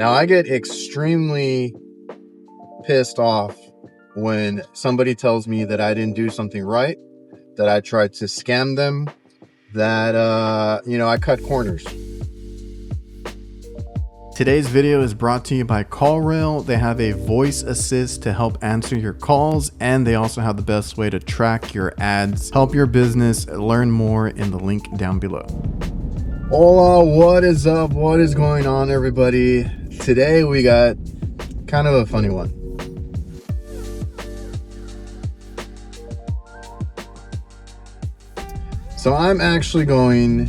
Now, I get extremely pissed off when somebody tells me that I didn't do something right, that I tried to scam them, that, I cut corners. Today's video is brought to you by CallRail. They have a voice assist to help answer your calls, and they also have the best way to track your ads. Help your business. Learn more in the link down below. Hola, what is up? What is going on, everybody? Today we got kind of a funny one. So I'm actually going,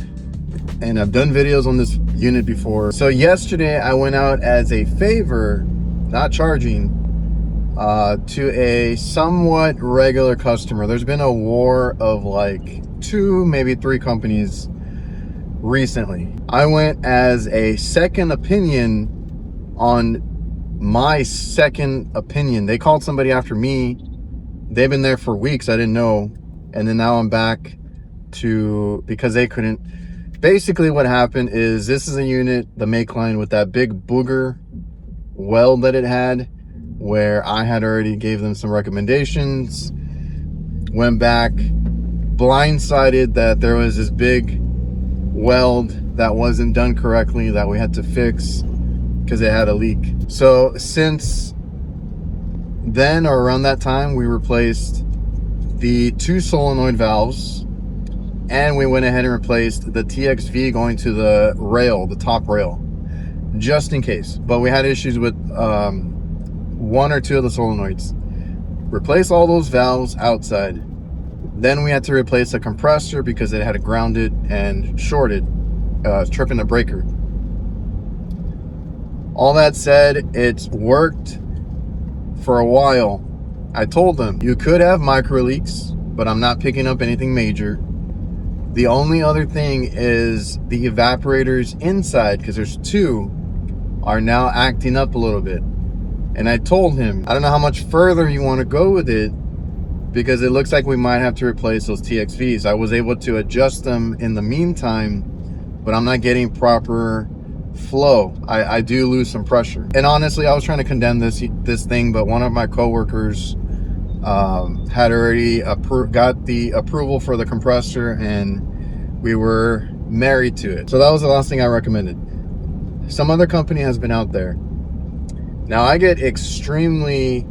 and I've done videos on this unit before. So yesterday I went out as a favor, not charging, to a somewhat regular customer. There's been a war of like 2, maybe 3 companies recently. I went as a second opinion on my second opinion. They called somebody after me. They've been there for weeks. I didn't know. And then now I'm back because they couldn't. Basically what happened is, this is a unit, the make line with that big booger weld that it had, where I had already gave them some recommendations, went back, blindsided that there was this big weld that wasn't done correctly that we had to fix because it had a leak. So since then, or around that time, we replaced the 2 solenoid valves, and we went ahead and replaced the TXV going to the rail, the top rail, just in case. But we had issues with 1 or 2 of the solenoids. Replace all those valves outside. Then we had to replace the compressor because it had grounded and shorted, tripping the breaker. All that said, it's worked for a while. I told them, you could have micro leaks, but I'm not picking up anything major. The only other thing is the evaporators inside, because there's 2, are now acting up a little bit. And I told him, I don't know how much further you want to go with it, because it looks like we might have to replace those TXVs. I was able to adjust them in the meantime, but I'm not getting proper flow. I do lose some pressure. And honestly, I was trying to condemn this thing, but one of my coworkers had already got the approval for the compressor, and we were married to it. So that was the last thing I recommended. Some other company has been out there. Now, I get extremely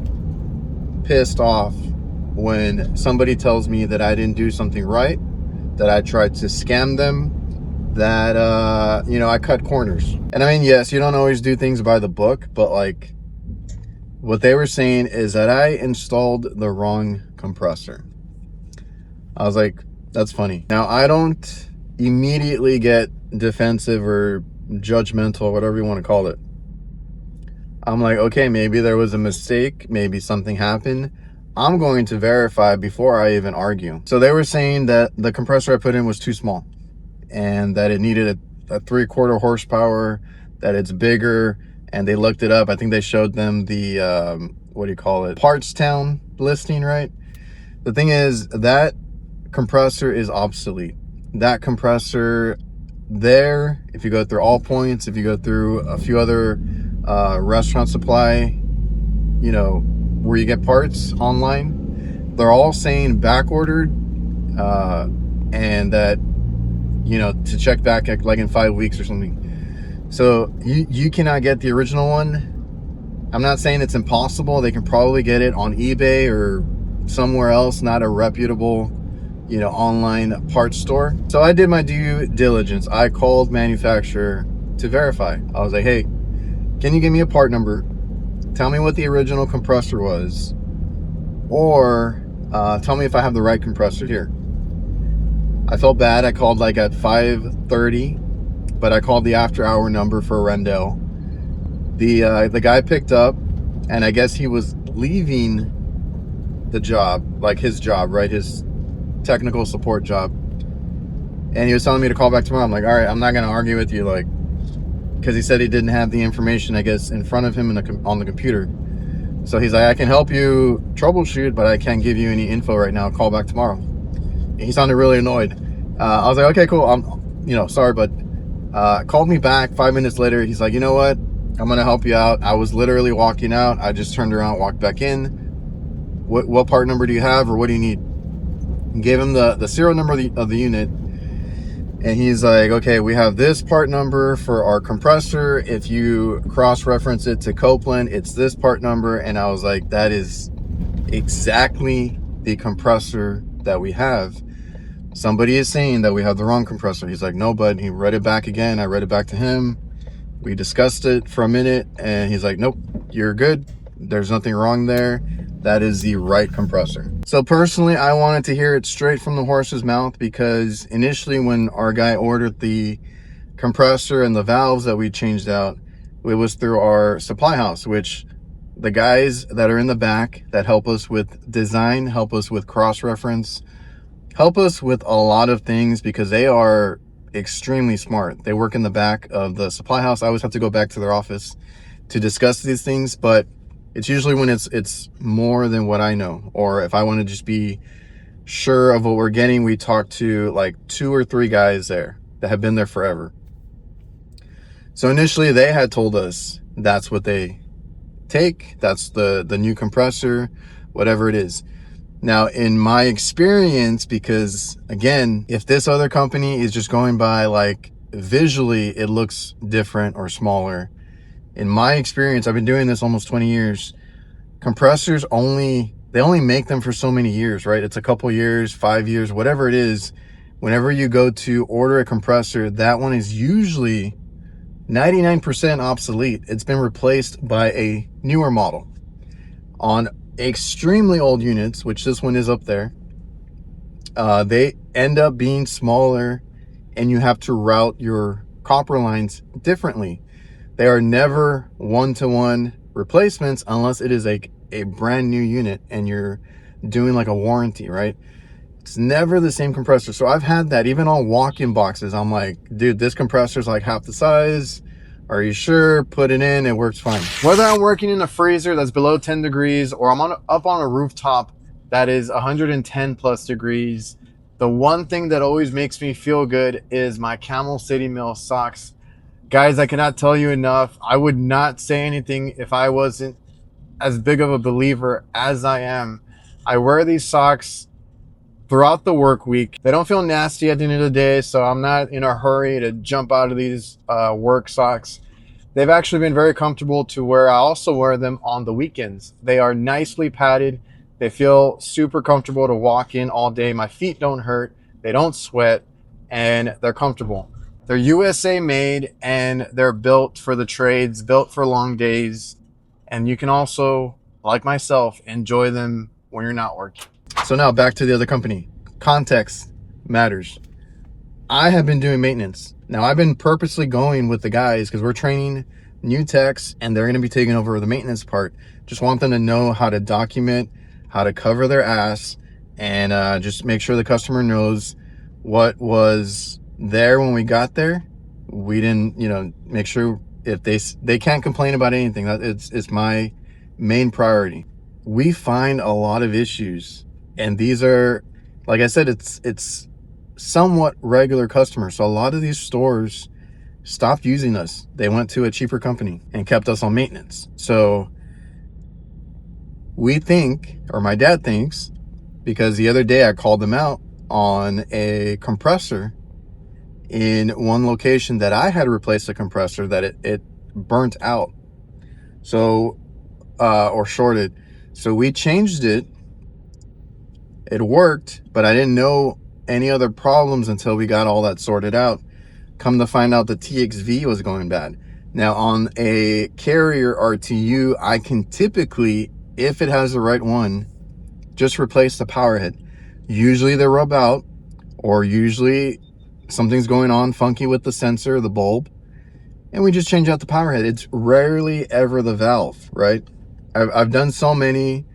pissed off when somebody tells me that I didn't do something right, that I tried to scam them, that I cut corners. And I mean, yes, you don't always do things by the book, but like, what they were saying is that I installed the wrong compressor. I was like, that's funny. Now, I don't immediately get defensive or judgmental, whatever you want to call it. I'm like, okay, maybe there was a mistake, maybe something happened. I'm going to verify before I even argue. So they were saying that the compressor I put in was too small, and that it needed a 3/4 horsepower, that it's bigger. And they looked it up. I think they showed them the Partstown listing, right? The thing is, that compressor is obsolete. That compressor there, if you go through All Points, if you go through a few other restaurant supply, where you get parts online, they're all saying back ordered, and that to check back like in 5 weeks or something. So you cannot get the original one. I'm not saying it's impossible. They can probably get it on eBay or somewhere else, not a reputable online parts store. So I did my due diligence. I called manufacturer to verify. I was like, hey, can you give me a part number? Tell me what the original compressor was, or tell me if I have the right compressor here. I felt bad. I called like at 5:30, but I called the after hour number for Rendell. The guy picked up, and I guess he was leaving the job, like his job, right? His technical support job. And he was telling me to call back tomorrow. I'm like, all right, I'm not going to argue with you, like, because he said he didn't have the information, I guess, in front of him on the computer. So he's like, I can help you troubleshoot, but I can't give you any info right now. Call back tomorrow. And he sounded really annoyed. I was like, okay, cool. I'm, sorry, but called me back 5 minutes later. He's like, you know what? I'm gonna help you out. I was literally walking out. I just turned around, walked back in. What part number do you have, or what do you need? And gave him the serial number of the unit, and he's like, okay, we have this part number for our compressor. If you cross-reference it to Copeland, it's this part number. And I was like, that is exactly the compressor that we have. Somebody is saying that we have the wrong compressor. He's like, no, bud. He read it back again. I read it back to him. We discussed it for a minute, and he's like, nope, you're good. There's nothing wrong there. That is the right compressor. So personally, I wanted to hear it straight from the horse's mouth, because initially when our guy ordered the compressor and the valves that we changed out, it was through our supply house, which the guys that are in the back that help us with design, help us with cross-reference, help us with a lot of things, because they are extremely smart. They work in the back of the supply house. I always have to go back to their office to discuss these things, but it's usually when it's more than what I know, or if I want to just be sure of what we're getting, we talk to like 2 or 3 guys there that have been there forever. So initially they had told us that's what they take, that's the new compressor, whatever it is. Now, in my experience, because again, if this other company is just going by like visually, it looks different or smaller. In my experience, I've been doing this almost 20 years. Compressors they only make them for so many years, right? It's a couple years, 5 years, whatever it is. Whenever you go to order a compressor, that one is usually 99% obsolete. It's been replaced by a newer model. On extremely old units, which this one is up there, they end up being smaller, and you have to route your copper lines differently. They are never one-to-one replacements unless it is a brand new unit and you're doing like a warranty, right? It's never the same compressor. So I've had that even on walk-in boxes. I'm like, dude, this compressor's like half the size. Are you sure? Put it in, it works fine. Whether I'm working in a freezer that's below 10 degrees or I'm up on a rooftop that is 110 plus degrees, the one thing that always makes me feel good is my Camel City Mill socks. Guys, I cannot tell you enough. I would not say anything if I wasn't as big of a believer as I am. I wear these socks throughout the work week. They don't feel nasty at the end of the day, so I'm not in a hurry to jump out of these work socks. They've actually been very comfortable to where I also wear them on the weekends. They are nicely padded. They feel super comfortable to walk in all day. My feet don't hurt, they don't sweat, and they're comfortable. They're USA made, and they're built for the trades, built for long days. And you can also, like myself, enjoy them when you're not working. So now back to the other company. Context matters. I have been doing maintenance. Now I've been purposely going with the guys because we're training new techs and they're going to be taking over the maintenance part. Just want them to know how to document, how to cover their ass, and just make sure the customer knows what was there when we got there. We didn't, make sure if they can't complain about anything. It's my main priority. We find a lot of issues, and these are, like I said, it's somewhat regular customers. So a lot of these stores stopped using us. They went to a cheaper company and kept us on maintenance. So we think, or my dad thinks, because the other day I called them out on a compressor in one location that I had to replace the compressor, that it burnt out, so or shorted. So we changed it. It worked, but I didn't know any other problems until we got all that sorted out. Come to find out the TXV was going bad. Now on a Carrier RTU, I can typically, if it has the right one, just replace the power head. Usually they rub out, or usually something's going on funky with the sensor, the bulb, and we just change out the power head. It's rarely ever the valve, right? I've done so many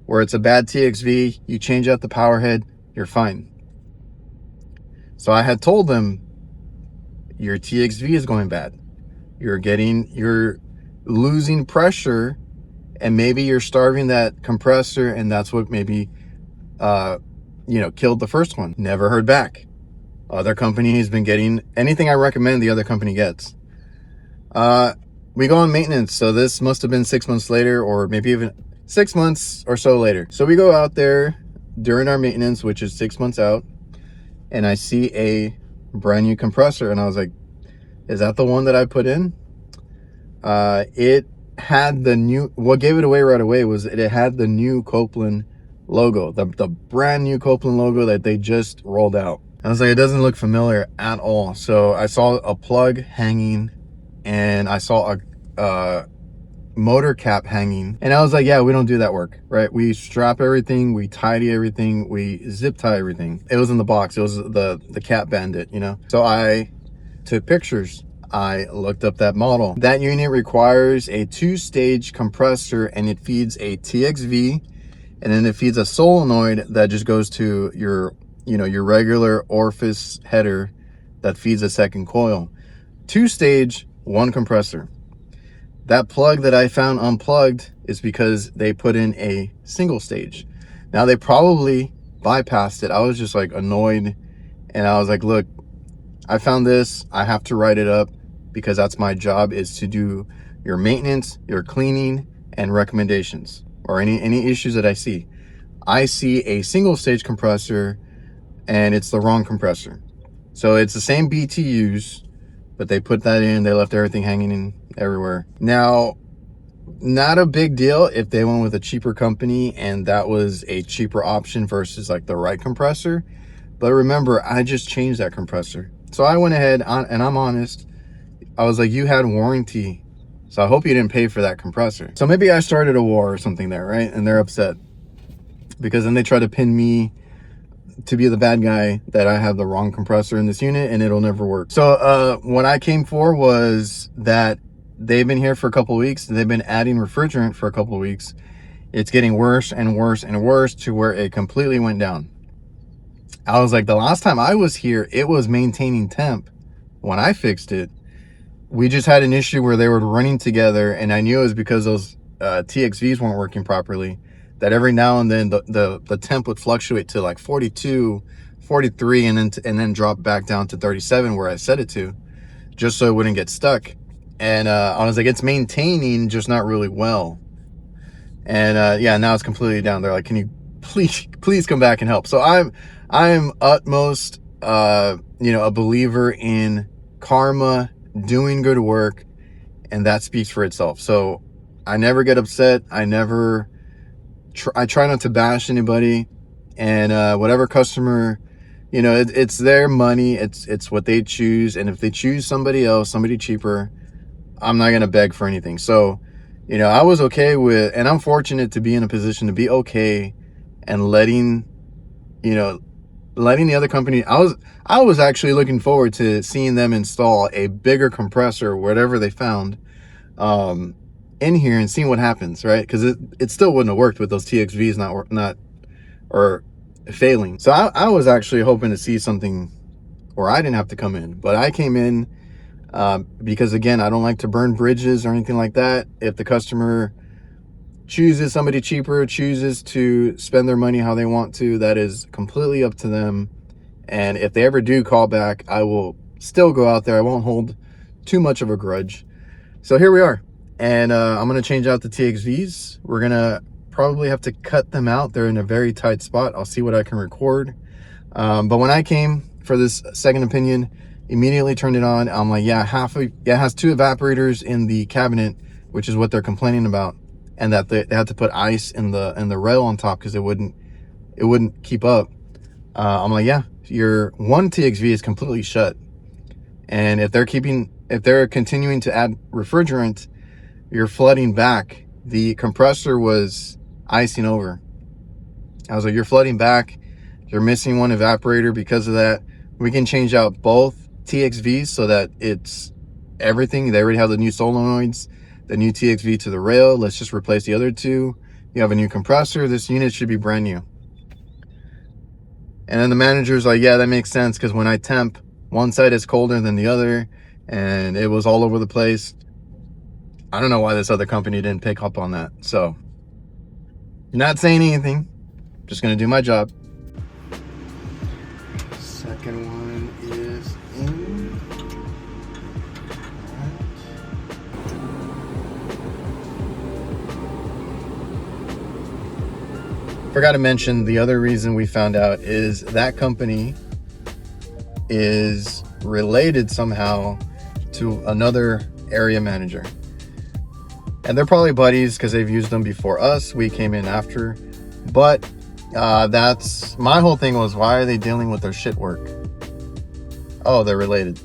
where it's a bad TXV, you change out the power head, you're fine. So I had told them, your TXV is going bad. You're losing pressure, and maybe you're starving that compressor, and that's what maybe killed the first one. Never heard back. Other company has been getting anything I recommend, the other company gets. we go on maintenance. So this must have been 6 months later, or maybe even 6 months or so later. So we go out there during our maintenance, which is 6 months out, and I see a brand new compressor, and I was like, is that the one that I put in? It had the new, what gave it away right away was it had the new Copeland logo, the brand new Copeland logo that they just rolled out. I was like, it doesn't look familiar at all. So I saw a plug hanging, and I saw a motor cap hanging, and I was like, yeah, we don't do that work, right? We strap everything, we tidy everything, we zip tie everything. It was in the box, it was the Cat Bandit, you know. So I took pictures, I looked up that model. That unit requires a 2-stage compressor, and it feeds a TXV, and then it feeds a solenoid that just goes to your, you know, your regular orifice header that feeds a second coil. 2-stage, 1 compressor. That plug that I found unplugged is because they put in a single stage. Now they probably bypassed it. I was just like annoyed, and I was like, look, I found this, I have to write it up, because that's my job, is to do your maintenance, your cleaning, and recommendations, or any issues that I see. I see a single stage compressor, and it's the wrong compressor. So it's the same BTUs, but they put that in, they left everything hanging in everywhere. Now, not a big deal if they went with a cheaper company and that was a cheaper option versus like the right compressor. But remember, I just changed that compressor. So I went ahead and I'm honest, I was like, you had warranty, so I hope you didn't pay for that compressor. So maybe I started a war or something there, right? And they're upset because then they try to pin me to be the bad guy, that I have the wrong compressor in this unit and it'll never work. So what I came for was that they've been here for a couple of weeks. They've been adding refrigerant for a couple of weeks. It's getting worse and worse and worse to where it completely went down. I was like, the last time I was here, it was maintaining temp. When I fixed it, we just had an issue where they were running together, and I knew it was because those TXVs weren't working properly, that every now and then the temp would fluctuate to like 42, 43, and then drop back down to 37 where I set it to, just so it wouldn't get stuck. And I was like, it's maintaining, just not really well. And yeah, now it's completely down. They're like, can you please come back and help? So I'm utmost you know, a believer in karma, doing good work, and that speaks for itself. So I never get upset. I try not to bash anybody, and whatever customer, you know, it's their money, it's what they choose, and if they choose somebody else, somebody cheaper, I'm not gonna beg for anything. So, you know, I was okay with, and I'm fortunate to be in a position to be okay and letting the other company, I was actually looking forward to seeing them install a bigger compressor, whatever they found, in here, and seeing what happens, right? Because it still wouldn't have worked with those TXVs not failing. So I was actually hoping to see something where I didn't have to come in, but I came in because, again, I don't like to burn bridges or anything like that. If the customer chooses somebody cheaper, chooses to spend their money how they want to, that is completely up to them. And if they ever do call back, I will still go out there. I won't hold too much of a grudge. So here we are, and I'm going to change out the TXVs. We're going to probably have to cut them out. They're in a very tight spot. I'll see what I can record. But when I came for this second opinion, immediately turned it on. I'm like, yeah, it has 2 evaporators in the cabinet, which is what they're complaining about, and that they had to put ice in the rail on top because it wouldn't keep up. I'm like, yeah, your one TXV is completely shut, and if they're continuing to add refrigerant, you're flooding back. The compressor was icing over. I was like, you're flooding back, you're missing one evaporator. Because of that, we can change out both TXVs so that it's everything. They already have the new solenoids, the new TXV to the rail. Let's just replace the other 2. You have a new compressor. This unit should be brand new. And then the manager's like, yeah, that makes sense, because when I temp, one side is colder than the other, and it was all over the place. I don't know why this other company didn't pick up on that. So, not saying anything, just gonna do my job. Second one is in. Forgot to mention the other reason we found out is that company is related somehow to another area manager. And they're probably buddies because they've used them before us. We came in after. But that's my whole thing was, why are they dealing with their shit work? Oh, they're related.